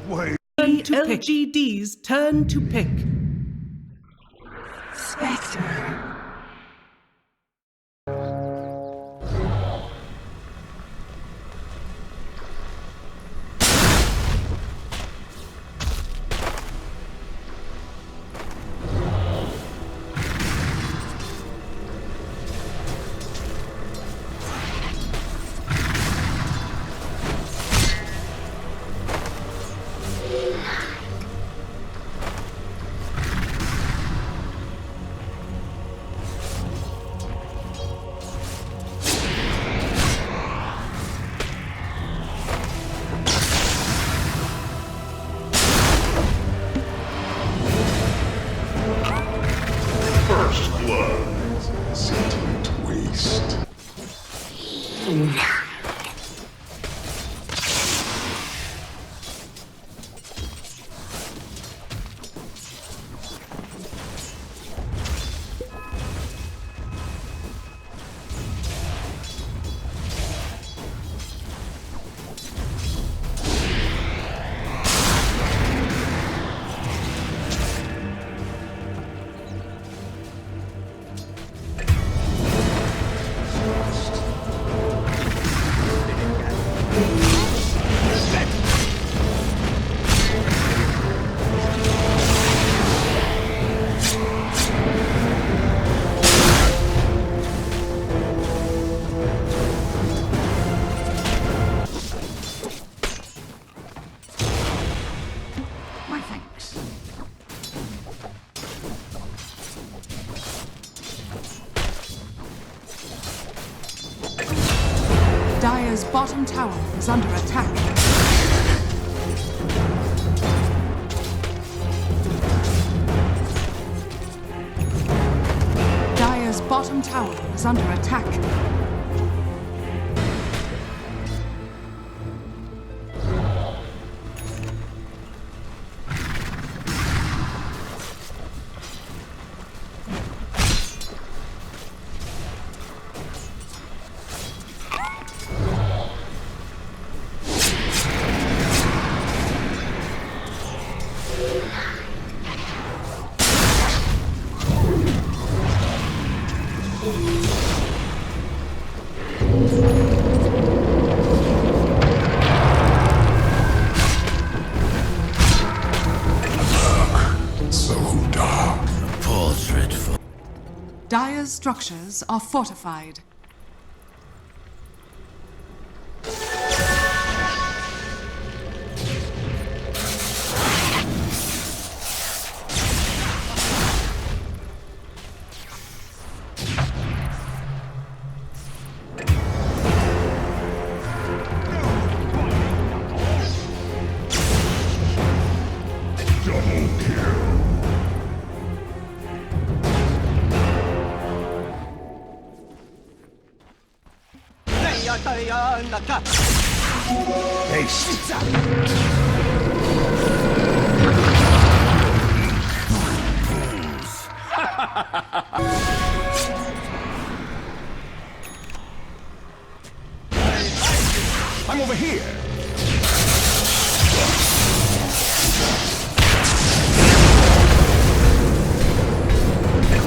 Wait. LGD's turn to pick. Spectre. First blood. Sentient waste. My thanks. Dire's bottom tower is under attack. Dire's bottom tower is under attack. So dark. Portrait. Dire's structures are fortified. Double kill. Haste. I'm over here.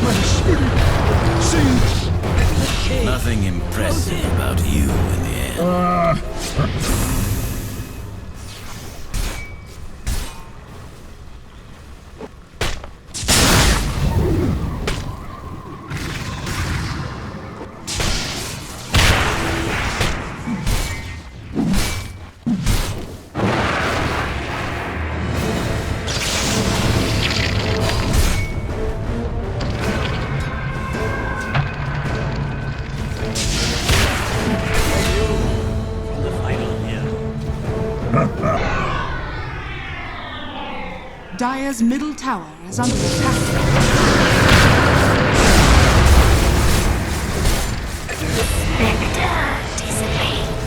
My spirit sings. Nothing impressive about you in the end. Dire's middle tower is under attack. Spectre dissipates.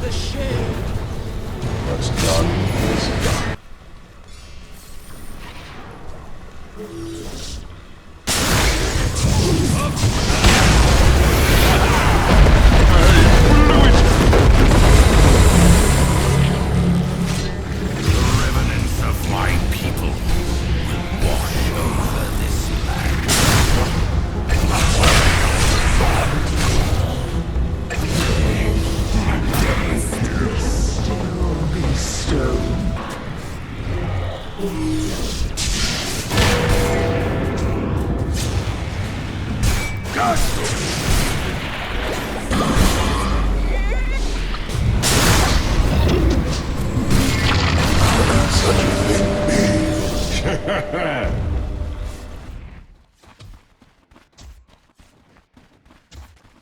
the shade. What's done is done.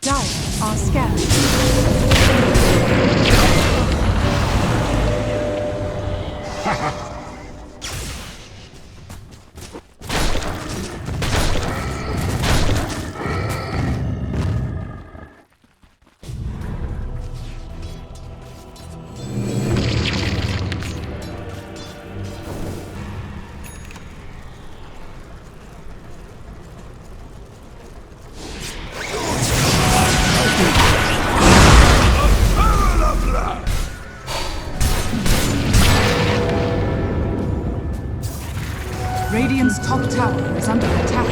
Dire are scared. Radiant's top tower is under attack.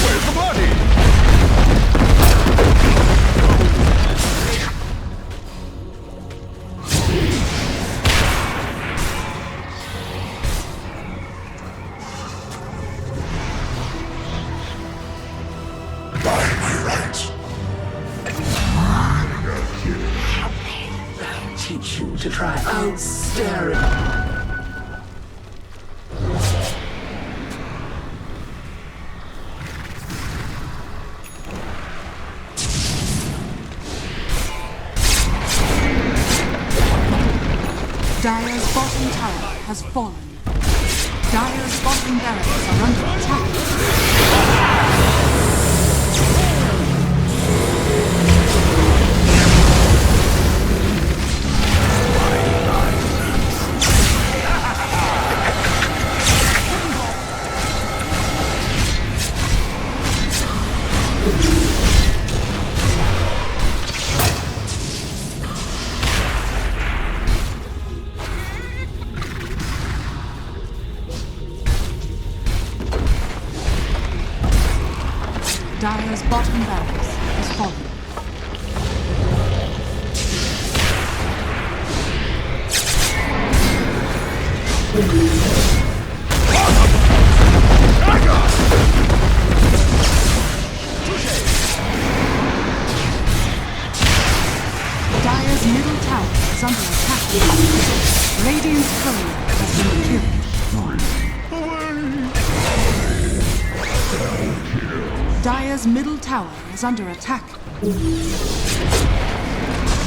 Where's the body? By my rights. I'll teach you to try outstaring. Dire's bottom tower has fallen. Dire's bottom barracks are under attack. Dire's bottom barracks has fallen. Dire's middle tower is under attack. Radiant's courier has been killed. Dire's middle tower is under attack.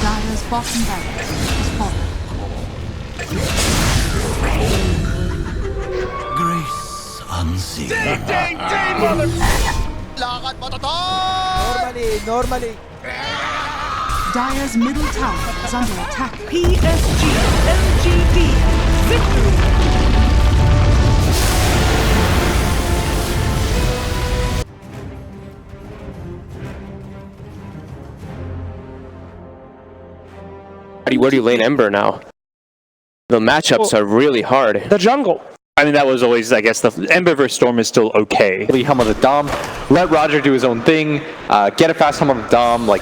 Dire's bottom barracks has fallen. Grace unseen. Normally. Dire's middle tower is under attack. PSG.LGD victory. Where do you lane Ember now? The matchups are really hard. The jungle. I mean, that was always, I guess, the Ember vs Storm is still okay. Helm of the Dom, let Roger do his own thing, get a fast helm of the Dom, like,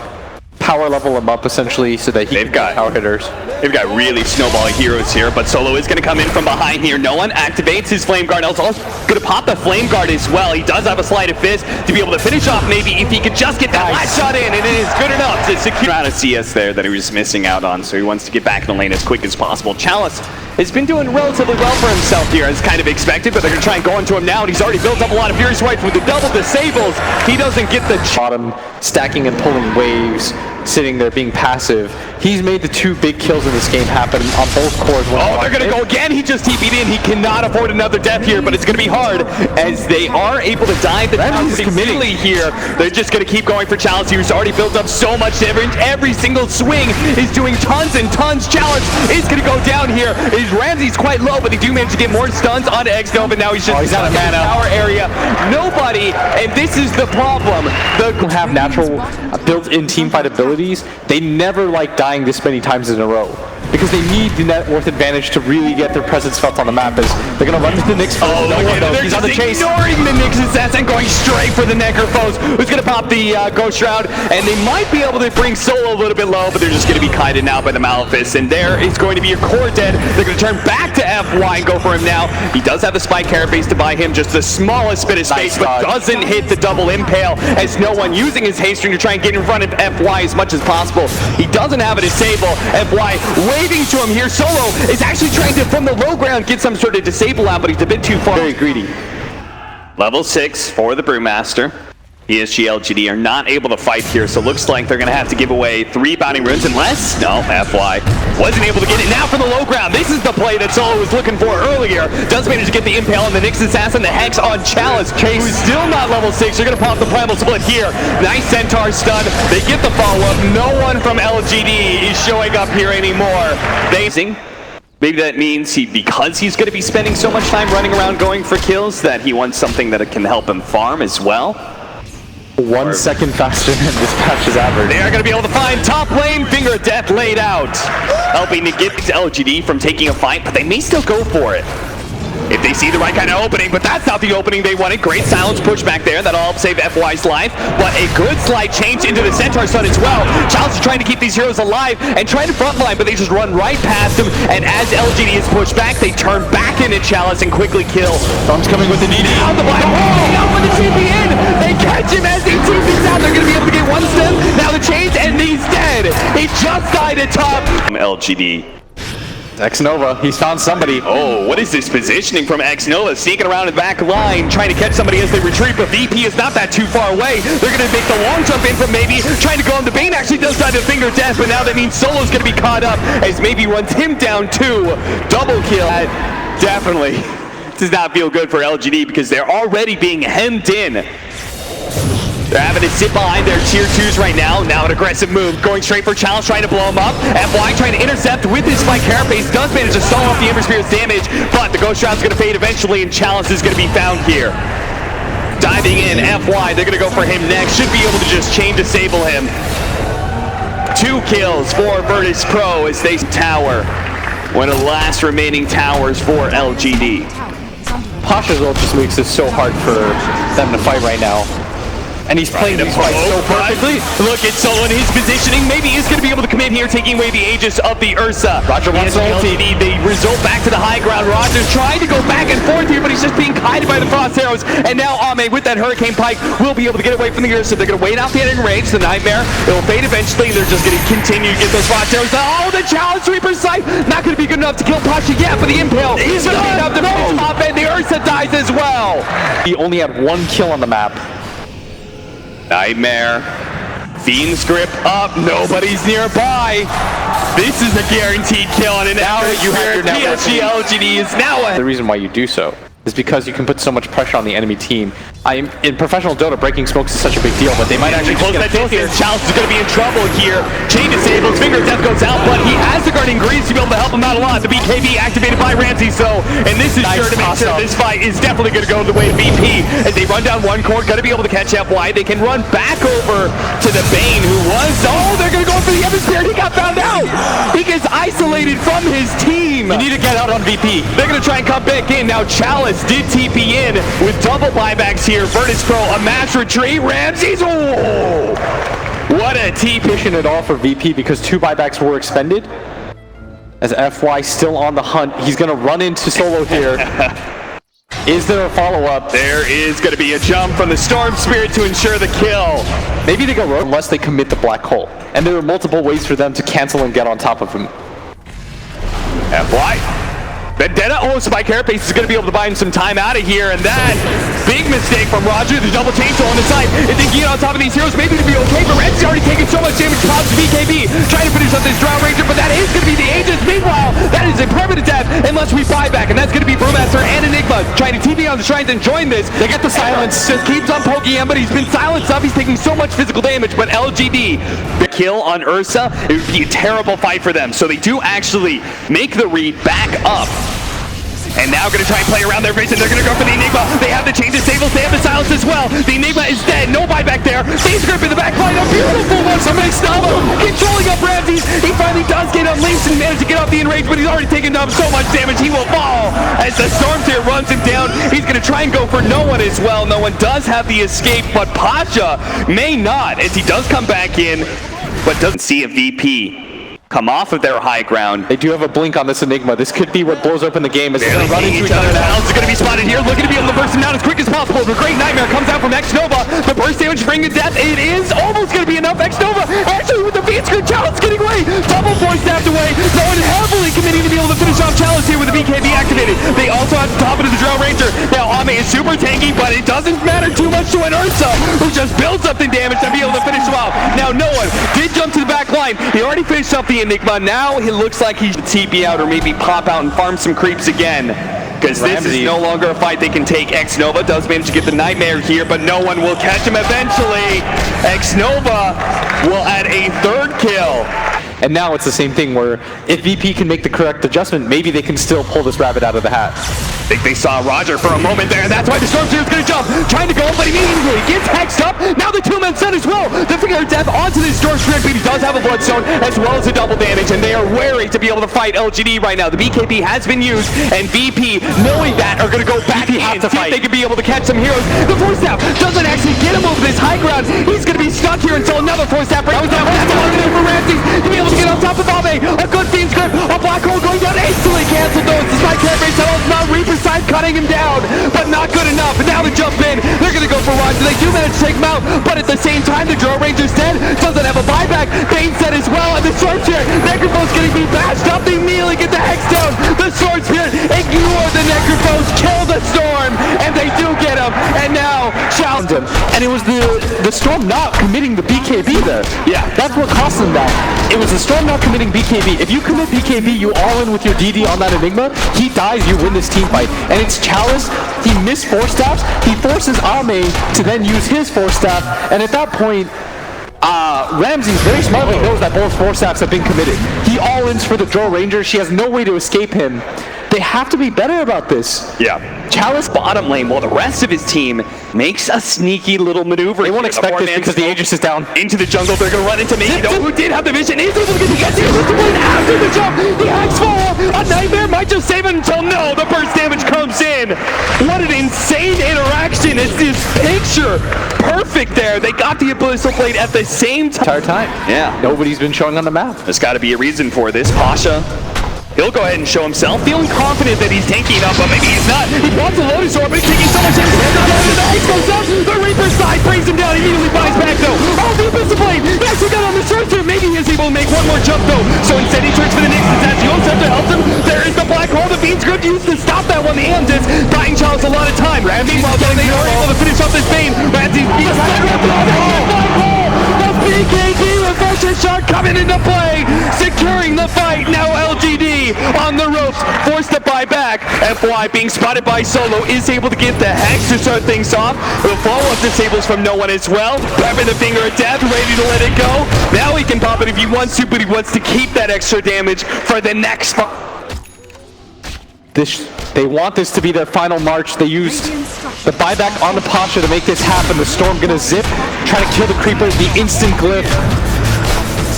power level him up essentially so that he can get power hitters. They've got really snowballing heroes here, but Solo is going to come in from behind here. No one activates his Flame Guard. Also going to pop the Flame Guard as well. He does have a Sleight of Fist to be able to finish off maybe if he could just get that last shot in, and it is good enough to secure out a CS there that he was missing out on, so he wants to get back in the lane as quick as possible. Chalice has been doing relatively well for himself here, as kind of expected, but they're going to try and go into him now, and he's already built up a lot of Fury Swipes with the double disables. He doesn't get the bottom, stacking and pulling waves, sitting there being passive. He's made the 2 big kills in this game happen on both cores. Oh, they're going to go again. He just TP'd in. He cannot afford another death here, but it's going to be hard as they are able to dive the town immediately here. They're just going to keep going for Chalice. He's already built up so much damage. Every single swing is doing tons and tons. Chalice is going to go down here. Ramsey's quite low, but they do manage to get more stuns onto X-Nova. Now he's just out of mana. Power area. Nobody, and this is the problem. They have natural built-in teamfight abilities. They never like dying this many times in a row because they need the net worth advantage to really get their presence felt on the map. As they're going to run into the Nyx first. Oh, look at it. He's on the chase. Ignoring the Nyx assassin, going straight for the Necrophos, who's going to pop the Ghost Shroud, and they might be able to bring Solo a little bit low, but they're just going to be kited now by the Malefice, and there is going to be your core dead. They're going to turn back to FY and go for him now. He does have the Spike Carapace to buy him just the smallest bit of space, but doesn't hit the double impale as no one using his haste ring to try and get in front of FY as much as possible. He doesn't have a disable. FY waving to him here. Solo is actually trying to, from the low ground, get some sort of disable out, but he's a bit too far. Very greedy. Level 6 for the Brewmaster. PSG.LGD are not able to fight here, so looks like they're going to have to give away 3 bounding runes unless... No, FY wasn't able to get it. Now for the low ground. This is the play that Solo was looking for earlier. Does manage to get the Impale on the Nyx Assassin, the Hex on Chalice, who's still not level 6. They're going to pop the Primal Split here. Nice Centaur stun. They get the follow-up. No one from LGD is showing up here anymore. Maybe that means because he's going to be spending so much time running around going for kills, that he wants something that can help him farm as well. 1 second faster than this patch's average. They are going to be able to find top lane, Finger of Death laid out, helping to get LGD from taking a fight, but they may still go for it if they see the right kind of opening, but that's not the opening they wanted. Great silence push back there. That'll help save FY's life, but a good slight change into the Centaur stun as well. Chalice is trying to keep these heroes alive and trying to frontline, but they just run right past him, and as LGD is pushed back, they turn back into Chalice and quickly kill. Thumb's coming with the DD. Out the black hole, out with the TP in. They catch him as he TP's out. They're going to be able to get 1 stun. Now the change, and he's dead. He just died at top. LGD. X-Nova, he's found somebody. Oh, what is this positioning from X-Nova? Sneaking around the back line, trying to catch somebody as they retreat, but VP is not that too far away. They're going to make the long jump in from maybe, trying to go on the Bane, actually does die to Finger of Death, but now that means Solo's going to be caught up as maybe runs him down too. Double kill. Definitely does not feel good for LGD because they're already being hemmed in. They're having to sit behind their tier 2s right now. Now an aggressive move, going straight for Chalice, trying to blow him up. FY trying to intercept with his Spike Carapace. Does manage to stall off the Ember Spirit's damage, but the Ghost Shroud's going to fade eventually, and Chalice is going to be found here. Diving in, FY, they're going to go for him next. Should be able to just chain disable him. 2 kills for Virtus.pro as they tower. One of the last remaining towers for LGD. Pasha's ult just makes this so hard for them to fight right now. And he's playing these fights so perfectly. Look at Solo in his positioning. Maybe he's going to be able to come in here, taking away the Aegis of the Ursa. Roger wants LGD, they result back to the high ground. Roger's trying to go back and forth here, but he's just being kited by the frost arrows. And now Ame, with that Hurricane Pike, will be able to get away from the Ursa. They're going to wait out the ending range, the Nightmare. It will fade eventually, and they're just going to continue to get those frost arrows. Oh, the Challenge Sweeper sight! Not going to be good enough to kill Pasha yet, but the Impale is going to be enough to finish top, and the Ursa dies as well. He only had 1 kill on the map. Nightmare. Fiend's grip up. Nobody's nearby. This is a guaranteed kill, and now you have your PSG.LGD is now ahead. The reason why you do so is because you can put so much pressure on the enemy team. In professional Dota, breaking smokes is such a big deal, but they might actually close that distance. Chalice is going to be in trouble here. Chain disables, Finger of Death goes out, but he has the guarding grease to be able to help him out a lot. The BKB activated by Ramsey, and this is sure to make sure this fight is definitely going to go the way of VP as they run down 1 core, going to be able to catch FY. They can run back over to the Bane, who was, they're going to go for the Ember Spirit. He got found out. He gets isolated from his team. You need to get out on VP. They're going to try and come back in. Now Chalice did TP in with double buybacks here. Virtus.pro, a mass retreat. Ramsey's, What a T Efficient at all for VP because 2 buybacks were expended. As FY still on the hunt, he's going to run into Solo here. Is there a follow-up? There is going to be a jump from the Storm Spirit to ensure the kill. Maybe they go rogue unless they commit the black hole. And there are multiple ways for them to cancel and get on top of him. FY. Vendetta, Spike Carapace is going to be able to buy him some time out of here, and that big mistake from Roger, the double chainsaw on the side, and thinking on top of these heroes, maybe to be okay, but Ramsey's already taken so much damage, pops BKB, trying to finish up this Drow Ranger, but that is going to be the Aegis. Meanwhile, that is a permanent death, unless we buy back, and that's going to be Brewmaster and Enigma, trying to TP on the shrines and join this. They get the silence, just keeps on poking him, but he's been silenced up, he's taking so much physical damage, but LGD, the kill on Ursa, it would be a terrible fight for them, so they do actually make the read back up. And now going to try and play around their face, and they're going to go for the Enigma. They have the chain disables, they have the silence as well. The Enigma is dead, no buyback there. Face grip in the back line, a beautiful one. Somebody stop him, controlling up Ramsey. He finally does get unleashed and managed to get off the enrage, but he's already taken up so much damage, he will fall. As the Storm Tier runs him down, he's going to try and go for no one as well. No one does have the escape, but Pasha may not, as he does come back in, but doesn't see a VP come off of their high ground. They do have a blink on this Enigma. This could be what blows open the game. As they're They're running running into each other now. is going to be spotted here, looking to be able to burst him down as quick as possible. The Great Nightmare comes out from X-Nova. The burst damage bringing death. It is almost going to be enough. X-Nova actually with the feed screen. Chalice getting away. Double force stabbed away. No one heavily committing to be able to finish off Chalice here with the BKB activated. They also have to top it to the Drow Ranger. Now Ame is super tanky, but it doesn't matter too much to an Ursa, who just builds up the damage to be able to finish him off. Now no one did jump to the back line. He already finished off the Enigma. Now it looks like he should TP out or maybe pop out and farm some creeps again. Because this is no longer a fight they can take. X-Nova does manage to get the Nightmare here, but no one will catch him eventually. X-Nova will add a 3rd kill. And now it's the same thing where if VP can make the correct adjustment, maybe they can still pull this rabbit out of the hat. I think they saw Roger for a moment there, and that's why the Storm Tier is going to jump. Trying to go, but immediately gets hexed up. Now the 2-man set as well. The Finger of Death onto this Storm Spirit, but he does have a Bloodstone as well as a double damage, and they are wary to be able to fight LGD right now. The BKB has been used, and VP, knowing that, are going to go back in to fight. They could be able to catch some heroes. The Force Staff doesn't actually get him over this high ground. He's going to be stuck here until another Force Staff brings down. That's a lot of for Ramsey to be able to get on top of Ame. A good Fiend's Grip, a Black Hole going down, instantly canceled those. Despite Carapace now Reaper's side cutting him down, but not good enough. And now to jump in, they're going to go for Roger. They do manage to take him out, but at the same time, the Drow Ranger's dead. Doesn't have a buyback. Bane set as well, and the Sword Spirit, Necrophone's getting beat bashed up. They immediately get the Hex down. The Sword Spirit ignore the Necrophones, kill the Storm, and they do get him. And now, challenge him. And it was the Storm not committing the BKB there. Yeah. That's what cost them that. It was the Storm not committing BKB. If you commit BKB, you all in with your DD on that Enigma, he dies, you win this team fight. And it's Chalice, he missed Force Staffs, he forces Ame to then use his Force Staff, and at that point, Ramsey very smartly knows that both Force Staffs have been committed. He all-ins for the Drow Ranger, she has no way to escape him. They have to be better about this. Yeah. Chalice bottom lane while the rest of his team makes a sneaky little maneuver. They won't expect this because the Aegis is down. Into the jungle, they're going to run into Mako, who did have the vision. He's able to get the win after the jump. The Axe fall. A Nightmare might just save him until no, the burst damage comes in. What an insane interaction. It's this picture. Perfect there. They got the Abyssal Blade at the same Entire time. Yeah. Nobody's been showing on the map. There's got to be a reason for this. Pasha, he'll go ahead and show himself, feeling confident that he's tanking up, but maybe he's not. He wants a Lotus Orb, but he's taking so much damage. The Hex goes up. The Reaper side brings him down. He immediately buys back, though. Oh, the Abyssal Blade. He actually got on the surge here. Maybe he is able to make one more jump, though. So instead, he turns for the next attack. You also have to help him. There is the Black Hole. The Fiend's Grip used to stop that one. The Amdis buying Chalice a lot of time. Meanwhile, they are able to finish off this Bane. Ramsey's beat the Black Hole. The BKB reverser shot coming into play. Securing the fight. Now LGD on the ropes. Forced to buy back. FY being spotted by Solo is able to get the Hex to start things off. The follow-up disables from no one as well. Grabbing the Finger of Death, ready to let it go. Now he can pop it if he wants to, but he wants to keep that extra damage for the next fight. They want this to be their final march. They used the buyback on the Pasha to make this happen. The Storm gonna zip, try to kill the Creeper, the instant glyph.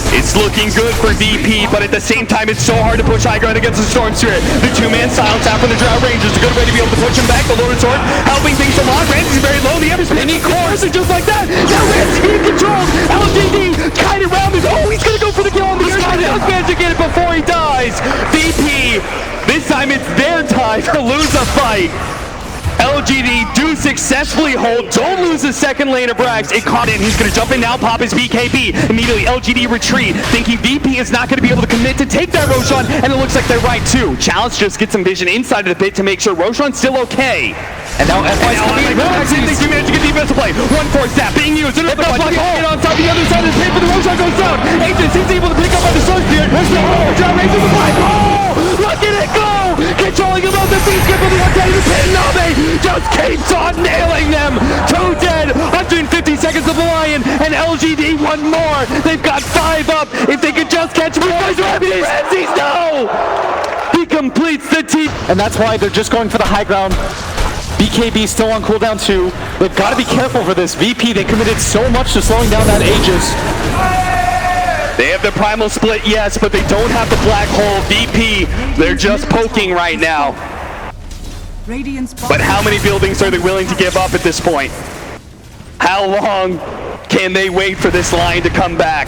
It's looking good for VP, but at the same time, it's so hard to push high ground against the Storm Spirit. The 2-man silence out from the Drow Rangers. A good way to be able to push him back. The Lotus Sword helping things a lot. Ramsey's very low. The Everspin, he cores, and just like that, now Ramsey in control. LGD he dies. VP, this time it's their time to lose a fight. LGD do successfully hold. Don't lose the second lane of Brax. It caught in. He's going to jump in now, pop his BKB. Immediately, LGD retreat, thinking VP is not going to be able to commit to take that Roshan, and it looks like they're right too. Chalice just gets some vision inside of the pit to make sure Roshan's still okay. And now FY's coming in. They managed to get defensive play. 1-4 snap being used. Another one. Get on top of the other side of the pit, but the Roshan goes down. Aegis is able to pick up on the Sun Spirit. There's no Roshan raises the flag. Oh! Look at it go! Controlling him on the feet, skip on the outside of the pit. Nave just keeps on nailing them. 2 dead. 150 seconds of the Lion, and LGD one more. They've got 5 up. If they could just catch Ramses, no! He completes the team. And that's why they're just going for the high ground. BKB still on cooldown too. They've got to be careful for this. VP, they committed so much to slowing down that Aegis. They have the primal split, yes, but they don't have the black hole. VP, they're just poking right now. But how many buildings are they willing to give up at this point? How long can they wait for this line to come back?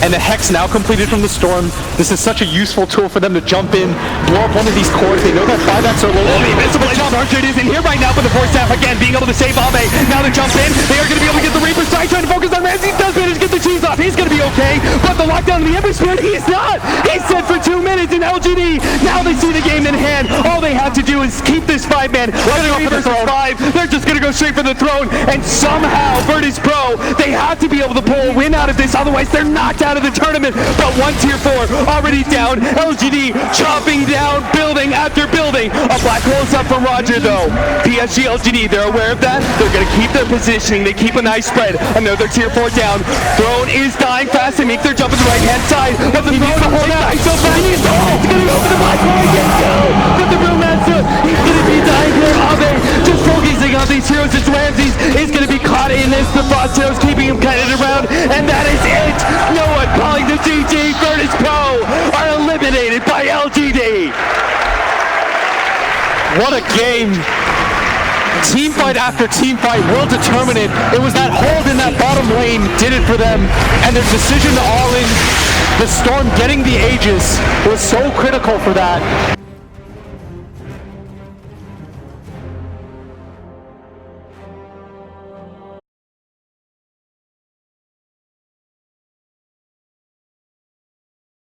And the Hex now completed from the Storm. This is such a useful tool for them to jump in, blow up one of these cores. They know that 5x are low. The invincible jump. Archer is in here right now for the 4th staff again, being able to save Abe. Now they jump in. They are going to be able to get the Reaper strike, trying to focus on Ramsey. He does manage to get the cheese off. He's going to be okay. But the lockdown of the Ember Spirit, he is not. He's set for 2 minutes in LGD. Now they see the game in hand. All they have to do is keep this 5-man. 3 versus 5. They're just going to go straight for the throne. And somehow, Virtus.pro, they have to be able to pull a win out of this. Otherwise, they're knocked out of the tournament. But 1 tier 4 already down. LGD chopping down building after building. A black hole's up from Roger, though. PSG.LGD, they're aware of that. They're going to keep their positioning. They keep a nice spread. Another tier 4 down. Throne is dying fast. They make their jump to the right-hand side. But the Throne will hold out. So fast. He's going to go for the black hole again, too. But the Brewmaster, he's going to be dying here. Abe just focusing on these heroes. It's Ramses is going to be caught in this. The Frost heroes keeping him kind of around. And that is it. No one calling the GG. Virtus.pro are eliminated by LGD. What a game. Team fight after team fight will determine it. It was that hold in that bottom lane did it for them. And their decision to all in, the Storm getting the Aegis was so critical for that.